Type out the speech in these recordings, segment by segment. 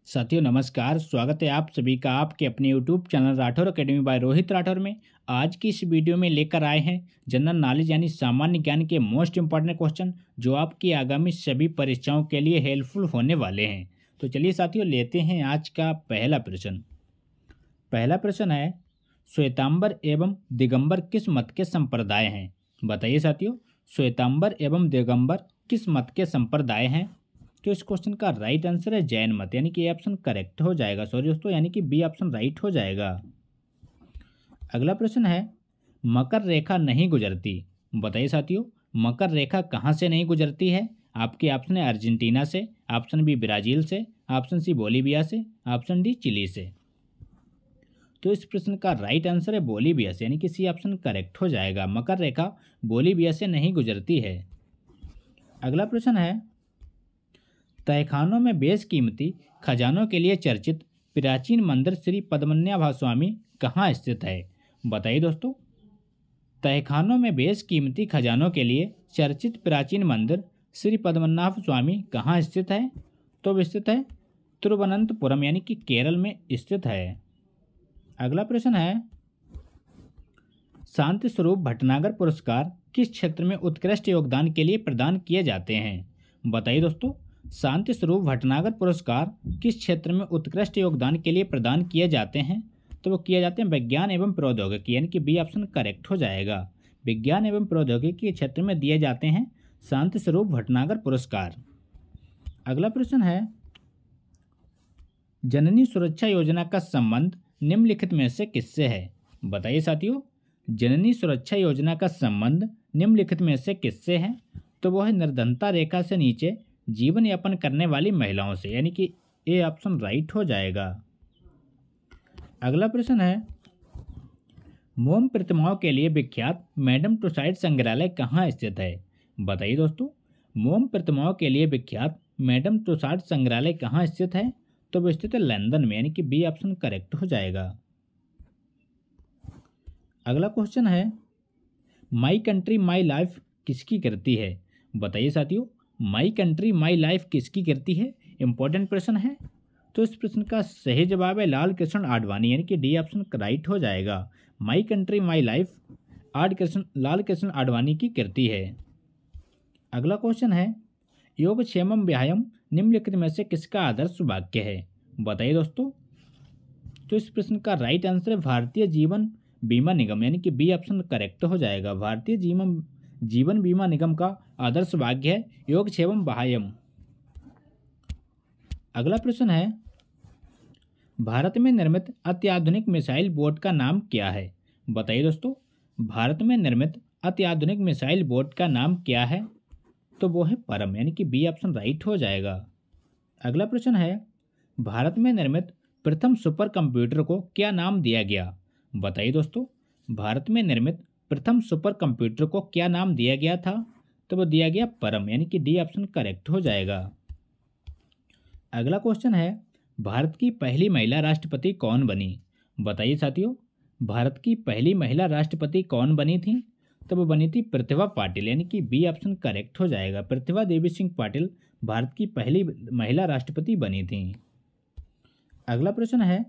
साथियों नमस्कार, स्वागत है आप सभी का आपके अपने YouTube channel Rathore Academy by Rohit Rathore में। आज की इस वीडियो में लेकर आए हैं जनरल नॉलेज यानी सामान्य ज्ञान के मोस्ट इंपॉर्टेंट क्वेश्चन जो आपकी आगामी सभी परीक्षाओं के लिए हेल्पफुल होने वाले हैं। तो चलिए साथियों लेते हैं आज का पहला प्रश्न। पहला प्रश्न है, श्वेतांबर एवं दिगंबर किस मत के संप्रदाय हैं? बताइए साथियों, श्वेतांबर एवं दिगंबर किस मत के संप्रदाय हैं? तो इस क्वेश्चन का राइट आंसर है जैन मत, यानी कि ए ऑप्शन करेक्ट हो जाएगा। सॉरी दोस्तों, यानी कि बी ऑप्शन राइट हो जाएगा। अगला प्रश्न है, मकर रेखा नहीं गुजरती। बताइए साथियों, मकर रेखा कहाँ से नहीं गुजरती है? आपके ऑप्शन है अर्जेंटीना से, ऑप्शन बी ब्राजील से, ऑप्शन सी बोलीविया से, ऑप्शन डी चिली से। तो इस प्रश्न का राइट आंसर है बोलीविया से, यानी कि सी ऑप्शन करेक्ट हो जाएगा। मकर रेखा बोलीविया से नहीं गुजरती है। अगला प्रश्न है, तहखानों में बेशकीमती खजानों के लिए चर्चित प्राचीन मंदिर श्री पद्मनाभ स्वामी कहाँ स्थित है? बताइए दोस्तों, तहखानों में बेशकीमती खजानों के लिए चर्चित प्राचीन मंदिर श्री पद्मनाभ स्वामी कहाँ स्थित है? तो वो स्थित है तिरुवनंतपुरम, यानी कि केरल में स्थित है। अगला प्रश्न है, शांति स्वरूप भटनागर पुरस्कार किस क्षेत्र में उत्कृष्ट योगदान के लिए प्रदान किए जाते हैं? बताइए दोस्तों, शांति स्वरूप भटनागर पुरस्कार किस क्षेत्र में उत्कृष्ट योगदान के लिए प्रदान किए जाते हैं? तो वो किए जाते हैं विज्ञान एवं प्रौद्योगिकी, यानी कि बी ऑप्शन करेक्ट हो जाएगा। विज्ञान एवं प्रौद्योगिकी के क्षेत्र में दिए जाते हैं शांति स्वरूप भटनागर पुरस्कार। अगला प्रश्न है, जननी सुरक्षा योजना का संबंध निम्नलिखित में से किससे है? बताइए साथियों, जननी सुरक्षा योजना का संबंध निम्नलिखित में से किससे है? तो वो है निर्धनता रेखा से नीचे जीवन यापन करने वाली महिलाओं से, यानी कि ए ऑप्शन राइट हो जाएगा। अगला प्रश्न है, मोम प्रतिमाओं के लिए विख्यात मैडम टुसाइड संग्रहालय कहाँ स्थित है? बताइए दोस्तों, मोम प्रतिमाओं के लिए विख्यात मैडम टुसाइड संग्रहालय कहाँ स्थित है? तो वो स्थित है लंदन में, यानी कि बी ऑप्शन करेक्ट हो जाएगा। अगला क्वेश्चन है, माई कंट्री माई लाइफ किसकी कृति है? बताइए साथियों, माई कंट्री माई लाइफ किसकी कृति है? इंपॉर्टेंट प्रश्न है। तो इस प्रश्न का सही जवाब है लाल कृष्ण आडवाणी, यानी कि डी ऑप्शन राइट हो जाएगा। My country my life Lal Krishna Advani की कृति है। अगला क्वेश्चन है, योगक्षेमम व्यायाम निम्नलिखित में से किसका आदर्श वाक्य है? बताइए दोस्तों, तो इस प्रश्न का राइट आंसर है भारतीय जीवन बीमा निगम, यानी कि बी ऑप्शन करेक्ट हो जाएगा। भारतीय जीवन बीमा निगम का आदर्श वाक्य है योगक्षेमम व्यायाम। अगला प्रश्न है, भारत में निर्मित अत्याधुनिक मिसाइल बोट का नाम क्या है? बताइए दोस्तों, भारत में निर्मित अत्याधुनिक मिसाइल बोट का नाम क्या है? तो वो है परम, यानी कि बी ऑप्शन राइट हो जाएगा। अगला प्रश्न है, भारत में निर्मित प्रथम सुपर कंप्यूटर को क्या नाम दिया गया? बताइए दोस्तों, भारत में निर्मित प्रथम सुपर कंप्यूटर को क्या नाम दिया गया था? तो वो दिया गया परम, यानी कि डी ऑप्शन करेक्ट हो जाएगा। अगला क्वेश्चन है, भारत की पहली महिला राष्ट्रपति कौन बनी? बताइए साथियों, भारत की पहली महिला राष्ट्रपति कौन बनी थी? तो वो बनी थी प्रतिभा पाटिल, यानी कि बी ऑप्शन करेक्ट हो जाएगा। प्रतिभा देवी सिंह पाटिल भारत की पहली महिला राष्ट्रपति बनी थी। अगला प्रश्न है,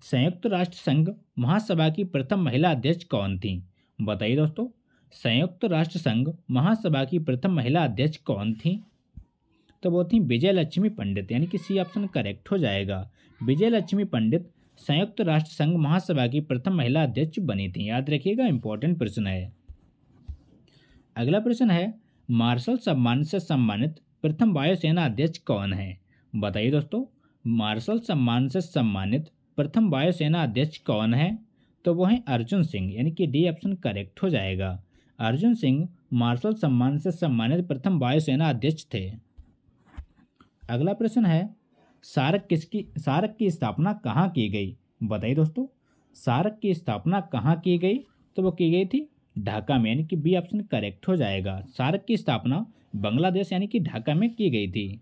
संयुक्त राष्ट्र संघ महासभा की प्रथम महिला अध्यक्ष कौन थी? बताइए दोस्तों, संयुक्त राष्ट्र संघ महासभा की प्रथम महिला अध्यक्ष कौन थी? तो वो थी विजय लक्ष्मी पंडित, यानी कि सी ऑप्शन करेक्ट हो जाएगा। विजय लक्ष्मी पंडित संयुक्त राष्ट्र संघ महासभा की प्रथम महिला अध्यक्ष बनी थी। याद रखिएगा, इंपॉर्टेंट प्रश्न है। अगला प्रश्न है, मार्शल सम्मान से सम्मानित प्रथम वायुसेना अध्यक्ष कौन है? बताइए दोस्तों, मार्शल सम्मान से सम्मानित प्रथम वायुसेना अध्यक्ष कौन है? तो वो है अर्जुन सिंह, यानी कि डी ऑप्शन करेक्ट हो जाएगा। अर्जुन सिंह मार्शल सम्मान से सम्मानित प्रथम वायुसेना अध्यक्ष थे। अगला प्रश्न है, सार्क की स्थापना कहाँ की गई? बताइए दोस्तों, सार्क की स्थापना कहाँ की गई? तो वो की गई थी ढाका में, यानी कि बी ऑप्शन करेक्ट हो जाएगा। सार्क की स्थापना बांग्लादेश यानी कि ढाका में की गई थी।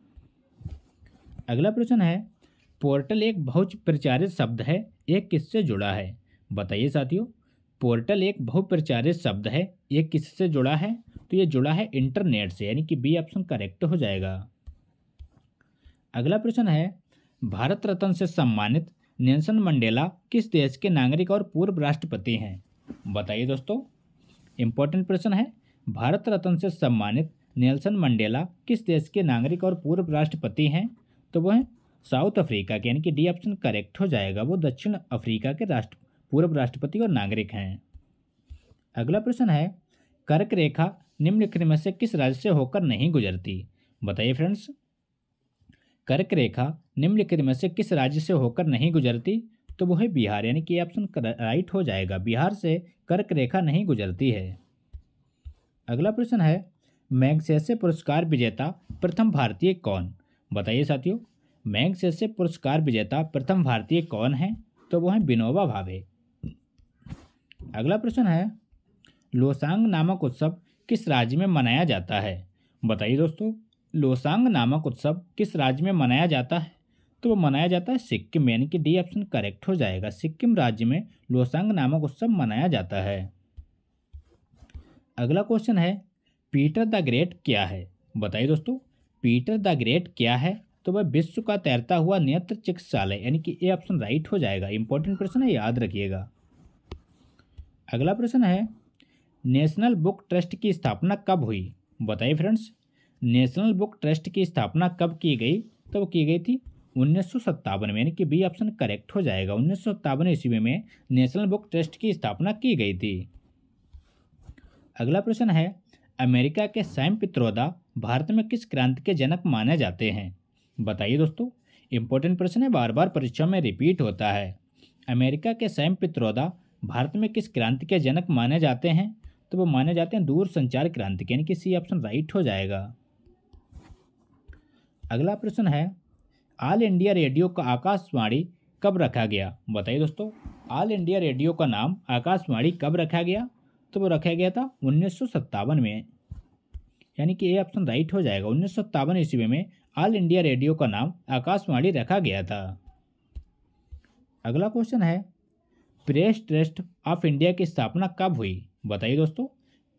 अगला प्रश्न है, पोर्टल एक बहुत प्रचारित शब्द है, यह किससे जुड़ा है? बताइए साथियों, पोर्टल एक बहुत प्रचारित शब्द है, यह किससे जुड़ा है? तो ये जुड़ा है इंटरनेट से, यानी कि बी ऑप्शन करेक्ट हो जाएगा। अगला प्रश्न है, भारत रत्न से सम्मानित नेल्सन मंडेला किस देश के नागरिक और पूर्व राष्ट्रपति हैं? बताइए दोस्तों, इंपॉर्टेंट प्रश्न है। भारत रत्न से सम्मानित नेल्सन मंडेला किस देश के नागरिक और पूर्व राष्ट्रपति हैं? तो वो हैं साउथ अफ्रीका के, यानी कि डी ऑप्शन करेक्ट हो जाएगा। वो दक्षिण अफ्रीका के पूर्व राष्ट्रपति और नागरिक हैं। अगला प्रश्न है, कर्क रेखा निम्नलिखित में से किस राज्य से होकर नहीं गुजरती? बताइए फ्रेंड्स, कर्क रेखा निम्नलिखित में से किस राज्य से होकर नहीं गुजरती? तो वो है बिहार, यानी कि ऑप्शन राइट हो जाएगा। बिहार से कर्क रेखा नहीं गुजरती है। अगला प्रश्न है, मैग्सेसे पुरस्कार विजेता प्रथम भारतीय कौन? बताइए साथियों, मैग्सेसे पुरस्कार विजेता प्रथम भारतीय कौन है? तो वो है विनोबा भावे। अगला प्रश्न है, लोसांग नामक उत्सव किस राज्य में मनाया जाता है? बताइए दोस्तों, लोसांग नामक उत्सव किस राज्य में मनाया जाता है? तो वो मनाया जाता है सिक्किम, यानी कि डी ऑप्शन करेक्ट हो जाएगा। सिक्किम राज्य में लोसांग नामक उत्सव मनाया जाता है। अगला क्वेश्चन है, पीटर द ग्रेट क्या है? बताइए दोस्तों, पीटर द ग्रेट क्या है? तो वह विश्व का तैरता हुआ नेत्र चिकित्सालय, यानी कि ए ऑप्शन राइट हो जाएगा। इंपॉर्टेंट प्रश्न है, याद रखिएगा। अगला प्रश्न है, नेशनल बुक ट्रस्ट की स्थापना कब हुई? बताइए फ्रेंड्स, नेशनल बुक ट्रस्ट की स्थापना कब की गई? तो वो की गई थी 1957 में, यानी कि बी ऑप्शन करेक्ट हो जाएगा। 1957 ईस्वी में नेशनल बुक ट्रस्ट की स्थापना की गई थी। अगला प्रश्न है, अमेरिका के सैम पित्रोदा भारत में किस क्रांति के जनक माने जाते हैं? बताइए दोस्तों, इंपॉर्टेंट प्रश्न है, बार बार परीक्षा में रिपीट होता है। अमेरिका के सैम पित्रोदा भारत में किस क्रांति के जनक माने जाते हैं? तो वो माने जाते हैं दूर संचार क्रांति के, यानी कि सी ऑप्शन राइट हो जाएगा। अगला प्रश्न है, ऑल इंडिया रेडियो का आकाशवाणी कब रखा गया? बताइए दोस्तों, ऑल इंडिया रेडियो का नाम आकाशवाणी कब रखा गया? तो वो रखा गया था 1957 में, यानी कि ए ऑप्शन राइट हो जाएगा। 1957 ईस्वी में ऑल इंडिया रेडियो का नाम आकाशवाणी रखा गया था। अगला क्वेश्चन है, प्रेस ट्रस्ट ऑफ इंडिया की स्थापना कब हुई? बताइए दोस्तों,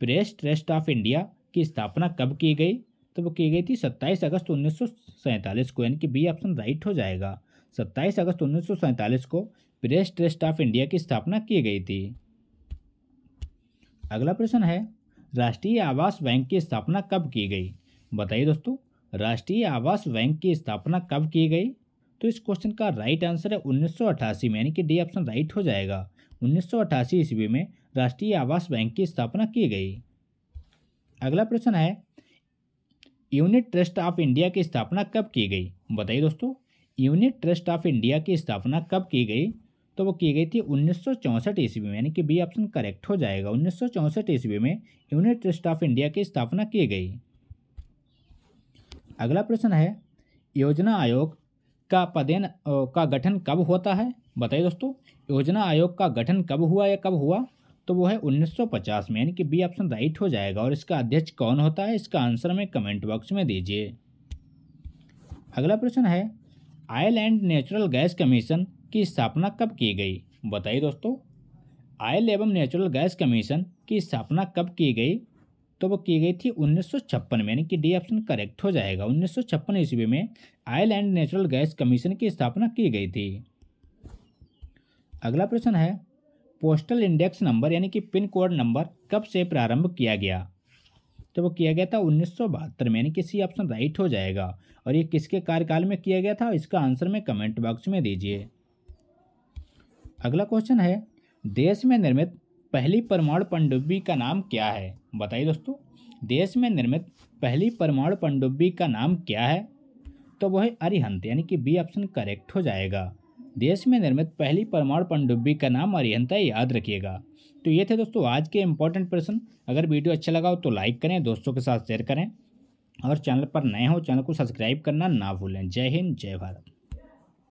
प्रेस ट्रस्ट ऑफ इंडिया की स्थापना कब की गई? तो वो की गई थी 27 अगस्त 1947 को, यानी कि बी ऑप्शन राइट हो जाएगा। 27 अगस्त 1947 को प्रेस ट्रस्ट ऑफ इंडिया की स्थापना की गई थी। अगला प्रश्न है, राष्ट्रीय आवास बैंक की स्थापना कब की गई? बताइए दोस्तों, राष्ट्रीय आवास बैंक की स्थापना कब की गई? तो इस क्वेश्चन का राइट आंसर है 1988 में, यानी कि डी ऑप्शन राइट हो जाएगा। 1988 ईस्वी में राष्ट्रीय आवास बैंक की स्थापना की गई। अगला प्रश्न है, यूनिट ट्रस्ट ऑफ इंडिया की स्थापना कब की गई? बताइए दोस्तों, यूनिट ट्रस्ट ऑफ इंडिया की स्थापना कब की गई? तो वो की गई थी 1964 ईस्वी में, यानी कि बी ऑप्शन करेक्ट हो जाएगा। 1964 ईस्वी में यूनिट ट्रस्ट ऑफ इंडिया की स्थापना की गई। अगला प्रश्न है, योजना आयोग का गठन कब होता है? बताइए दोस्तों, योजना आयोग का गठन कब हुआ या कब हुआ? तो वो है 1950 में, यानी कि बी ऑप्शन राइट हो जाएगा। और इसका अध्यक्ष कौन होता है? इसका आंसर हमें कमेंट बॉक्स में दीजिए। अगला प्रश्न है, oil and natural gas commission की स्थापना कब की गई? बताइए दोस्तों, ऑयल एवं नेचुरल गैस कमीशन की स्थापना कब की गई? तो वो की गई थी 1956 में, यानी कि डी ऑप्शन करेक्ट हो जाएगा। 1956 ईस्वी में oil and natural gas commission की स्थापना की गई थी। अगला प्रश्न है, पोस्टल इंडेक्स नंबर यानी कि पिन कोड नंबर कब से प्रारंभ किया गया? तो वो किया गया था 1972 में, यानी कि सी ऑप्शन राइट हो जाएगा। और ये किसके कार्यकाल में किया गया था? इसका आंसर में कमेंट बॉक्स में दीजिए। अगला क्वेश्चन है, देश में निर्मित पहली परमाणु पनडुब्बी का नाम क्या है? बताइए दोस्तों, देश में निर्मित पहली परमाणु पनडुब्बी का नाम क्या है? तो वह है अरिहंत, यानी कि बी ऑप्शन करेक्ट हो जाएगा। देश में निर्मित पहली परमाणु पनडुब्बी का नाम अरिहंत है, याद रखिएगा। तो ये थे दोस्तों आज के इंपॉर्टेंट प्रश्न। अगर वीडियो अच्छा लगा हो तो लाइक करें, दोस्तों के साथ शेयर करें, और चैनल पर नए हो चैनल को सब्सक्राइब करना ना भूलें। जय हिंद, जय भारत।